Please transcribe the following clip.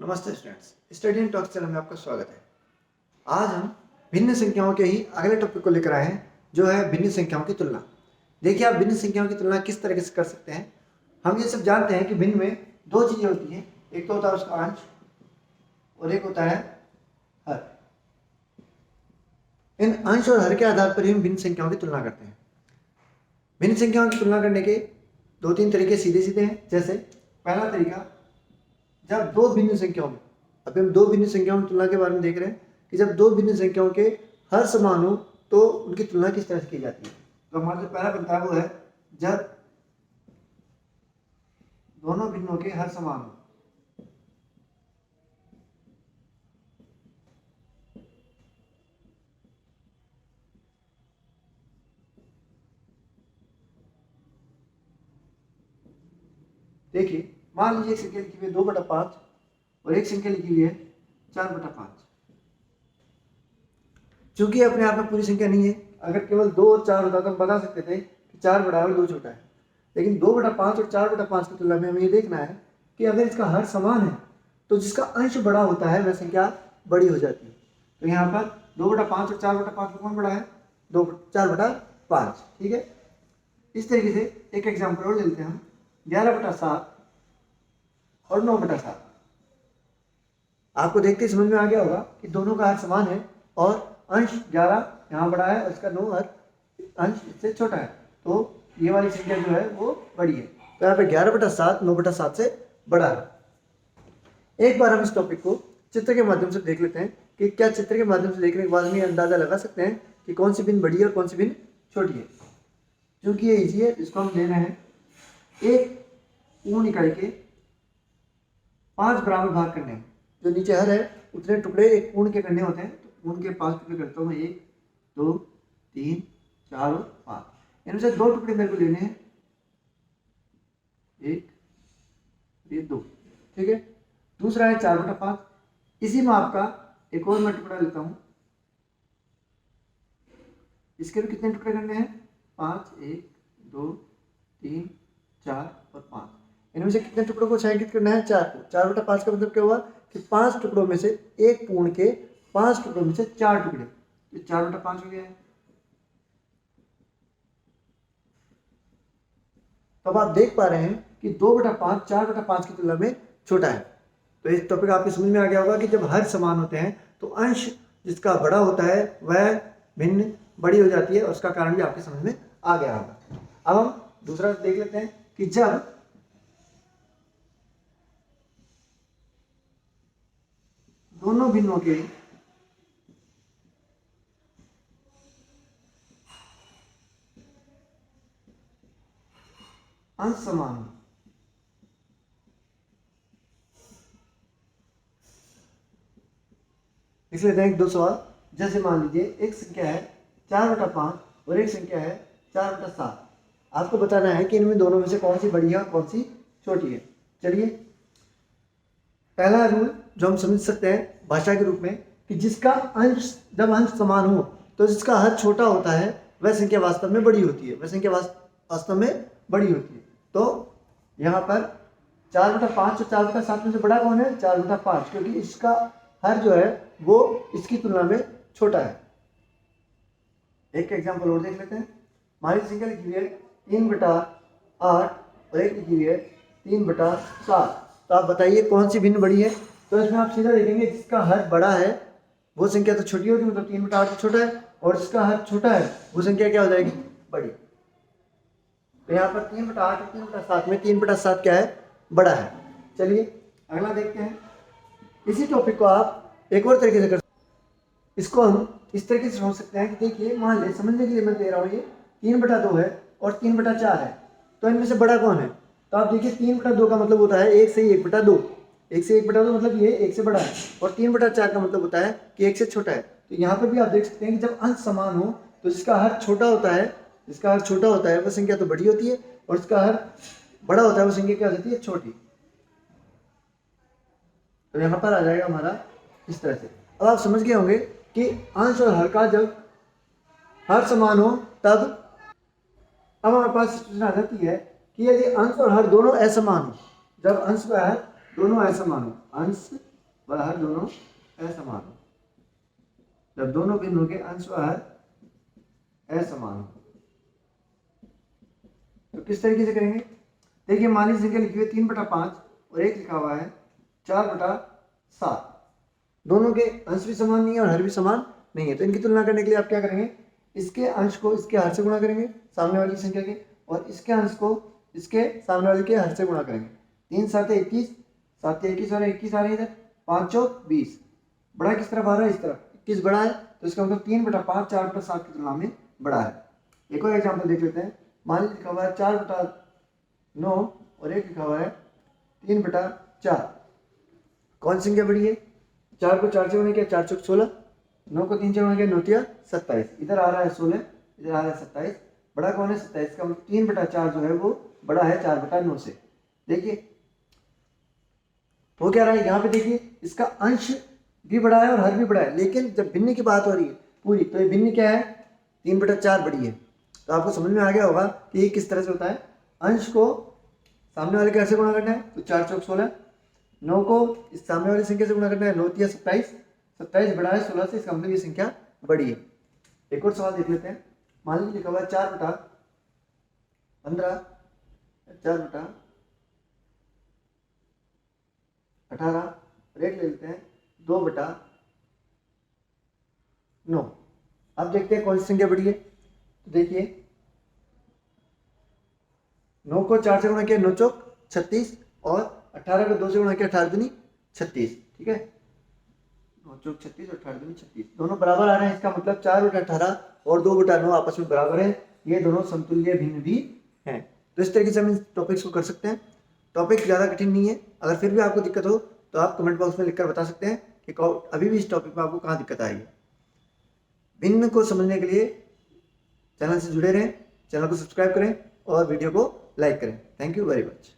नमस्ते students, study and talk channel में आपका स्वागत है। आज हम भिन्न संख्याओं के ही अगले टॉपिक को लेकर आए हैं, जो है भिन्न संख्याओं की तुलना। देखिए, आप भिन्न संख्याओं की तुलना किस तरीके से कर सकते हैं। हम ये सब जानते हैं कि भिन्न में दो चीज़ें होती हैं, एक तो होता है उसका अंश और एक होता है हर। इन अंश और हर के आधार पर ही हम भिन्न संख्याओं की तुलना करते हैं। भिन्न संख्याओं की तुलना करने के दो तीन तरीके सीधे सीधे हैं। जैसे पहला तरीका, जब दो भिन्न संख्याओं में, अभी हम दो भिन्न संख्याओं की तुलना के बारे में देख रहे हैं कि जब दो भिन्न संख्याओं के हर समान हो तो उनकी तुलना किस तरह से की जाती है। तो हमारा जो पहला बनता है वो है जब दोनों भिन्नों के हर समान हो। देखिए, मान लीजिए एक संख्या लिखी हुई है 2/5 और एक संख्या लिखी हुई है 4/5। चूंकि अपने आप में पूरी संख्या नहीं है, अगर केवल 2 और 4 होता तो हम बता सकते थे कि 4 बड़ा है और 2 छोटा है। लेकिन 2/5 और 4/5 की तुलना में हमें ये देखना है कि अगर इसका हर समान है तो जिसका अंश बड़ा होता है वह संख्या बड़ी हो जाती है। तो यहाँ पर 2/5 और 4/5 में कौन बड़ा है? 4/5। ठीक है। इस तरीके से एक एग्जाम्पल और ले लेते हैं हम, 11/7 और 9/7। आपको देखते ही समझ में आ गया होगा कि दोनों का हर समान है और अंश 11 यहाँ बड़ा है और इसका 9 हर अंश इससे छोटा है, तो ये वाली संख्या जो है वो बड़ी है। तो यहाँ पे 11/7 9/7 से बड़ा है। एक बार हम इस टॉपिक को चित्र के माध्यम से देख लेते हैं कि क्या चित्र के माध्यम से देखने के बाद हम ये अंदाजा लगा सकते हैं कि कौन सी भिन्न बड़ी है और कौन सी भिन्न छोटी है। क्योंकि ये ईजी है, इसको हम ले रहे हैं एक पूर्ण इकाई के 5 बराबर भाग करने हैं। जो नीचे हर है उतने टुकड़े एक पूर्ण के करने होते हैं, तो पूर्ण के 5 टुकड़े करता हूँ मैं, 1 2 3 4 और 5। इनमें से 2 टुकड़े मेरे को लेने हैं, 1 ये 2। ठीक है। दूसरा है 4/5। इसी माप का एक और मैं टुकड़ा लेता हूँ, इसके भी कितने टुकड़े करने हैं? 5 1 2 3 4 और 5। इनमें से कितने टुकड़ों को छायांकित करना है? 4 को। 4/5 का मतलब क्या हुआ कि 5 टुकड़ों में से एक पूर्ण के 5 टुकड़ों में से 4 टुकड़े, ये 4/5 हो गया है। तो अब आप देख पा रहे हैं कि 2/5 4/5 की तुलना में छोटा है। तो इस टॉपिक आपको समझ में आ गया होगा कि जब हर समान होते हैं तो अंश जिसका बड़ा होता है वह भिन्न बड़ी हो जाती है, और उसका कारण भी आपके समझ में आ गया होगा। अब हम दूसरा देख लेते हैं कि जब दोनों भिन्नों के अंश समान हो। लिख लेते हैं एक दो सवाल। जैसे मान लीजिए एक संख्या है 4/5 और एक संख्या है 4/7। आपको बताना है कि इनमें दोनों में से कौन सी बड़ी है और कौन सी छोटी है। चलिए, पहला रूल जो हम समझ सकते हैं भाषा के रूप में कि जिसका अंश, जब अंश समान हो तो जिसका हर छोटा होता है वह संख्या वास्तव में बड़ी होती है, वह संख्या वास्तव में बड़ी होती है। तो यहाँ पर 4/5 और 4/7 में से बड़ा कौन है? 4/5, क्योंकि इसका हर जो है वो इसकी तुलना में छोटा है। एक एग्जाम्पल और देख लेते हैं। हमारी संख्या लिखी हुई है 3/8 और एक लिखी हुई है 3/7। तो आप बताइए कौन सी भिन्न बड़ी है? तो इसमें आप सीधा देखेंगे जिसका हर बड़ा है वो संख्या तो छोटी होगी, मतलब 3/8 तो छोटा है, और जिसका हर छोटा है वो संख्या क्या हो जाएगी? बड़ी। तो यहाँ पर 3/8 और 3/7 में 3/7 क्या है? बड़ा है। चलिए अगला देखते हैं। इसी टॉपिक को आप एक और तरीके से कर सकते हैं। इसको हम इस तरीके से समझ सकते हैं कि देखिए, मान लीजिए समझने के लिए मैं दे रहा हूँ, ये 3/2 है और 3/4 है, तो इनमें से बड़ा कौन है? तो आप देखिए 3/2 का मतलब होता है 1 से 1/2। 1 से 1/2 मतलब ये 1 से बड़ा है, और 3/4 का मतलब होता है कि 1 से छोटा है। तो यहाँ पर भी आप देख सकते हैं कि जब अंश समान हो तो जिसका हर छोटा होता है, जिसका हर छोटा होता है वह संख्या तो बड़ी होती है, और जिसका हर बड़ा होता है वो संख्या क्या हो जाती है? छोटी। तो यहाँ पर आ जाएगा हमारा इस तरह से। अब आप समझ गए होंगे कि अंश और हर का जब हर समान हो तब, अब हमारे पास सिचुएशन आ जाती है कि यदि अंश और हर दोनों असमान हो, जब अंश व हर दोनों असमान हो, अंश व हर दोनों असमान हो। जब दोनों बिंदुओं के अंश व हर असमान हो तो किस तरीके से करेंगे? देखिए मान लीजिए संख्या लिखी हुई है 3/5 और एक लिखा हुआ है 4/7। दोनों के अंश भी समान नहीं है और हर भी समान नहीं है, तो इनकी तुलना करने के लिए आप क्या करेंगे? इसके अंश को इसके हर से गुणा करेंगे सामने वाली संख्या के, और इसके अंश को इसके सामने वाले के हर से गुणा करेंगे। 3 7 21, 7 21 और 21 आ रहे हैं इधर, 5 चौक 20। बड़ा किस तरफ आ रहा है? इस तरफ। 21 बड़ा है तो इसका मतलब 3/5 4/7 की तुलना में बड़ा है। एक और एग्जाम्पल देख लेते हैं। मान लीजिए लिखा हुआ है 4/9 और एक लिखा हुआ है 3/4। कौन सी संख्या बड़ी है? 4 को 4 से गुणा किया 4 चौक 16, 9 को 3 से गुणा किया 9 तिया 27। इधर आ रहा है 16, इधर आ रहा है 27। बड़ा कौन है? 27 का मतलब 3/4 जो है वो बड़ा है 4/9 से। देखिए हो क्या रहा है यहाँ पे, देखिए इसका अंश भी बड़ा है और हर भी बड़ा है, लेकिन जब भिन्न की बात हो रही है पूरी, तो ये भिन्न क्या है? 3/4 बड़ी है। तो आपको समझ में आ गया होगा कि ये किस तरह से होता है। अंश को सामने वाले के हर से गुणा करना है तो 4 चौक 16, 9 को इस सामने वाली संख्या से गुणा करना है 9 तिया 27, 27 बड़ा है 16 से, इसका मतलब ये संख्या बड़ी है। एक और सवाल देख लेते हैं। मान लीजिए लिखा हुआ है 4/15, 4/18 और एक ले लेते हैं 2/9। अब देखते हैं कौन सी संख्या बड़ी है। तो देखिए 9 को 4 से गुणा किया 9 चौक 36 और 18 को 2 से गुणा किया 18 दूनी 36। ठीक है, 9 चौक 36 और 18 दूनी 36 दोनों बराबर आ रहे हैं। इसका मतलब 4/18 और 2/9 आपस में बराबर है। ये दोनों समतुल्य भिन्न भी हैं। तो इस तरीके से हम इन टॉपिक्स को कर सकते हैं। टॉपिक ज़्यादा कठिन नहीं है। अगर फिर भी आपको दिक्कत हो तो आप कमेंट बॉक्स में लिखकर बता सकते हैं कि अभी भी इस टॉपिक में आपको कहाँ दिक्कत आ रही है। भिन्न को समझने के लिए चैनल से जुड़े रहें, चैनल को सब्सक्राइब करें और वीडियो को लाइक करें। Thank you very much.